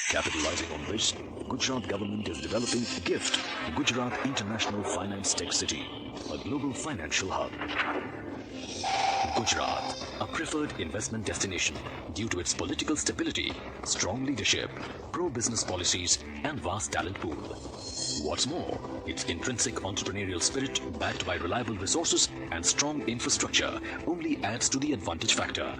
Capitalizing on this, Gujarat government is developing GIFT, Gujarat International Finance Tech City, a global financial hub. Gujarat, a preferred investment destination due to its political stability, strong leadership, pro-business policies and vast talent pool. What's more, its intrinsic entrepreneurial spirit backed by reliable resources and strong infrastructure only adds to the advantage factor.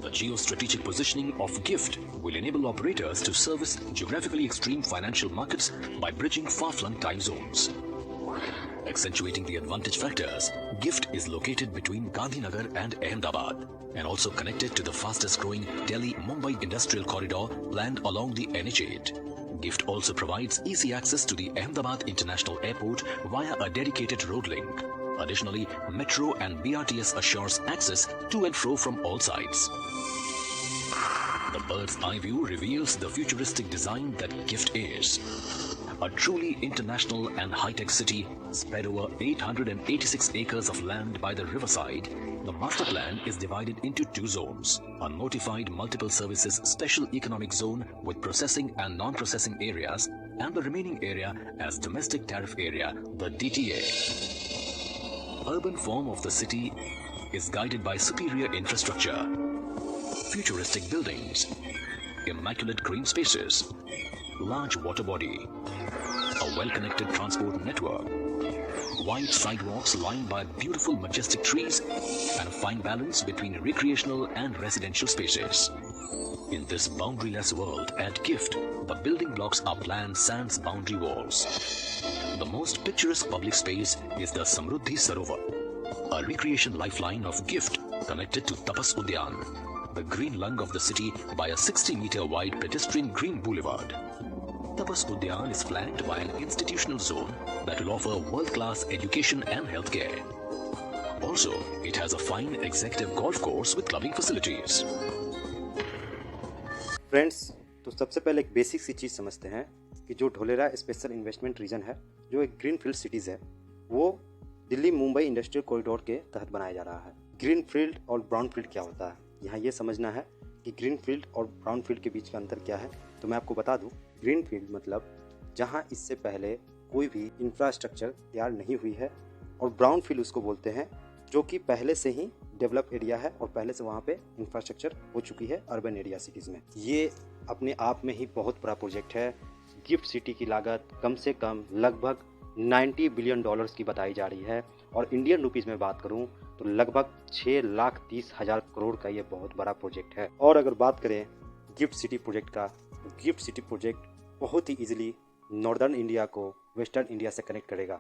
The geostrategic positioning of GIFT will enable operators to service geographically extreme financial markets by bridging far-flung time zones. Accentuating the advantage factors, GIFT is located between Gandhinagar and Ahmedabad and also connected to the fastest growing Delhi-Mumbai industrial corridor planned along the NH8. GIFT also provides easy access to the Ahmedabad International Airport via a dedicated road link. Additionally, Metro and BRTS assures access to and fro from all sides. The bird's eye view reveals the futuristic design that GIFT is. A truly international and high-tech city spread over 886 acres of land by the riverside, the master plan is divided into two zones: a notified multiple services special economic zone with processing and non-processing areas, and the remaining area as domestic tariff area, the DTA. Urban form of the city is guided by superior infrastructure, futuristic buildings, immaculate green spaces, large water body, a well-connected transport network, wide sidewalks lined by beautiful majestic trees, and a fine balance between recreational and residential spaces. In this boundaryless world at GIFT, the building blocks are planned sans boundary walls. The most picturesque public space is the Samruddhi Sarovar, a recreation lifeline of GIFT connected to Tapas Udyan, the green lung of the city, by a 60-meter wide pedestrian green boulevard. Tapas Udyan is flanked by an institutional zone that will offer world-class education and healthcare. Also, it has a fine executive golf course with clubbing facilities. Friends, तो सबसे पहले एक basic सी चीज़ समझते हैं कि जो Dholera special investment region है, जो एक ग्रीन फील्ड सिटीज़ है, वो दिल्ली मुंबई इंडस्ट्रियल कॉरिडोर के तहत बनाया जा रहा है। ग्रीन फील्ड और ब्राउन फील्ड क्या होता है, यहाँ ये समझना है कि ग्रीन फील्ड और ब्राउन फील्ड के बीच का अंतर क्या है। तो मैं आपको बता दूं, ग्रीन फील्ड मतलब जहाँ इससे पहले कोई भी इंफ्रास्ट्रक्चर तैयार नहीं हुई है, और ब्राउन फील्ड उसको बोलते हैं जो कि पहले से ही डेवलप एरिया है और पहले से वहाँ पे इंफ्रास्ट्रक्चर हो चुकी है अर्बन एरिया सिटीज़ में। ये अपने आप में ही बहुत बड़ा प्रोजेक्ट है। गिफ्ट सिटी की लागत कम से कम लगभग 90 बिलियन डॉलर्स की बताई जा रही है, और इंडियन रुपीज़ में बात करूं तो लगभग 6,30,000 करोड़ का ये बहुत बड़ा प्रोजेक्ट है। और अगर बात करें गिफ्ट सिटी प्रोजेक्ट का, तो गिफ्ट सिटी प्रोजेक्ट बहुत ही ईजिली नॉर्दर्न इंडिया को वेस्टर्न इंडिया से कनेक्ट करेगा,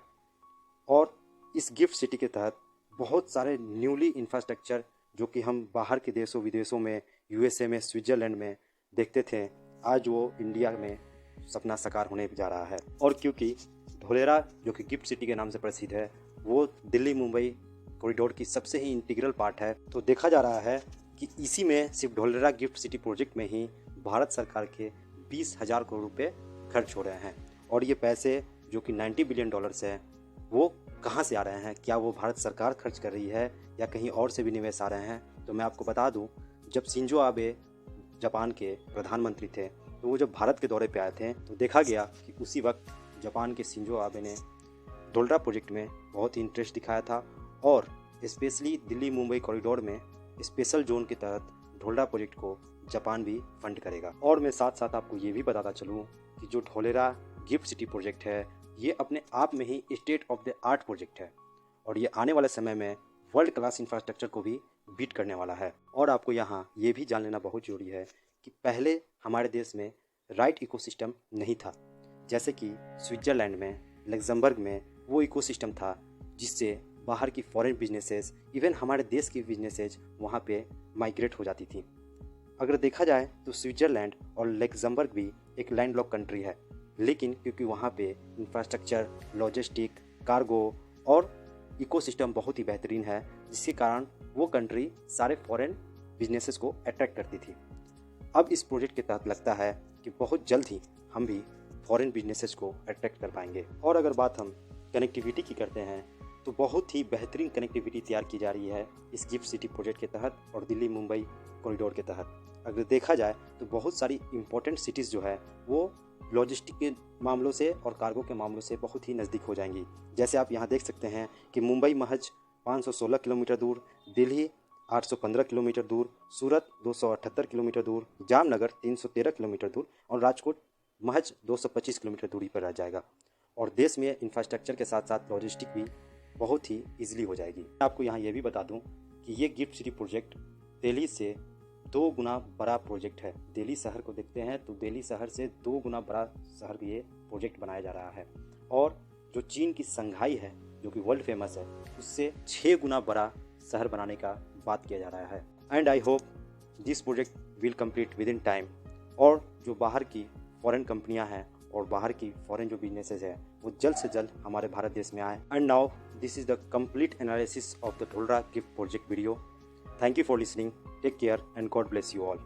और इस गिफ्ट सिटी के तहत बहुत सारे न्यूली इंफ्रास्ट्रक्चर जो कि हम बाहर के देशों विदेशों में, यूएसए में, स्विट्ज़रलैंड में देखते थे, आज वो इंडिया में सपना साकार होने जा रहा है। और क्योंकि ढोलेरा जो कि गिफ्ट सिटी के नाम से प्रसिद्ध है, वो दिल्ली मुंबई कॉरिडोर की सबसे ही इंटीग्रल पार्ट है, तो देखा जा रहा है कि इसी में सिर्फ ढोलेरा गिफ्ट सिटी प्रोजेक्ट में ही भारत सरकार के 20,000 करोड़ रुपए खर्च हो रहे हैं। और ये पैसे जो कि 90 बिलियन डॉलर्स हैं, वो कहाँ से आ रहे हैं? क्या वो भारत सरकार खर्च कर रही है या कहीं और से भी निवेश आ रहे हैं? तो मैं आपको बता दूं, जब शिंजो आबे जापान के प्रधानमंत्री थे, तो वो जब भारत के दौरे पे आए थे, तो देखा गया कि उसी वक्त जापान के शिंजो आबे ने ढोलेरा प्रोजेक्ट में बहुत ही इंटरेस्ट दिखाया था, और स्पेशली दिल्ली मुंबई कॉरिडोर में स्पेशल जोन के तहत ढोलेरा प्रोजेक्ट को जापान भी फंड करेगा। और मैं साथ साथ आपको ये भी बताता चलूँ कि जो ढोलेरा गिफ्ट सिटी प्रोजेक्ट है, ये अपने आप में ही state of the art project है, और ये आने वाले समय में वर्ल्ड क्लास इंफ्रास्ट्रक्चर को भी बीट करने वाला है। और आपको यहाँ ये भी जान लेना बहुत ज़रूरी है कि पहले हमारे देश में राइट इकोसिस्टम नहीं था, जैसे कि स्विट्ज़रलैंड में, लग्जमबर्ग में वो इकोसिस्टम था जिससे बाहर की फॉरेन बिजनेसेस, इवन हमारे देश की बिजनेसेस वहाँ पे माइग्रेट हो जाती थी। अगर देखा जाए तो स्विट्ज़रलैंड और लग्जमबर्ग भी एक लैंडलॉक कंट्री है, लेकिन क्योंकि वहाँ पे इंफ्रास्ट्रक्चर, लॉजिस्टिक, कार्गो और इकोसिस्टम बहुत ही बेहतरीन है, जिसके कारण वो कंट्री सारे फॉरेन बिजनेसेस को अट्रैक्ट करती थी। अब इस प्रोजेक्ट के तहत लगता है कि बहुत जल्द ही हम भी फॉरेन बिजनेसेस को अट्रैक्ट कर पाएंगे। और अगर बात हम कनेक्टिविटी की करते हैं, तो बहुत ही बेहतरीन कनेक्टिविटी तैयार की जा रही है इस गिफ्ट सिटी प्रोजेक्ट के तहत और दिल्ली मुंबई कॉरिडोर के तहत। अगर देखा जाए तो बहुत सारी इम्पोर्टेंट सिटीज़ जो है वो लॉजिस्टिक के मामलों से और कार्गो के मामलों से बहुत ही नज़दीक हो जाएंगी। जैसे आप यहाँ देख सकते हैं कि मुंबई महज 516 किलोमीटर दूर, दिल्ली 815 किलोमीटर दूर, सूरत 278 किलोमीटर दूर, जामनगर 313 किलोमीटर दूर और राजकोट महज 225 किलोमीटर दूरी पर रह जाएगा। और देश में इंफ्रास्ट्रक्चर के साथ साथ लॉजिस्टिक भी बहुत ही ईजिली हो जाएगी। आपको यहाँ ये भी बता दूँ कि ये गिफ्ट सिटी प्रोजेक्ट दिल्ली से 2 गुना बड़ा प्रोजेक्ट है। दिल्ली शहर को देखते हैं तो दिल्ली शहर से 2 गुना बड़ा शहर ये प्रोजेक्ट बनाया जा रहा है। और जो चीन की संघाई है जो कि वर्ल्ड फेमस है, उससे 6 गुना बड़ा शहर बनाने का बात किया जा रहा है। And I hope this project will complete with in time. और जो बाहर की फॉरेन कंपनियां हैं और बाहर की फॉरेन जो बिजनेसेस है वो जल्द से जल्द हमारे भारत देश में आए। And now this is the complete analysis of the Dholera gift project video. Thank you for listening. Take care and God bless you all.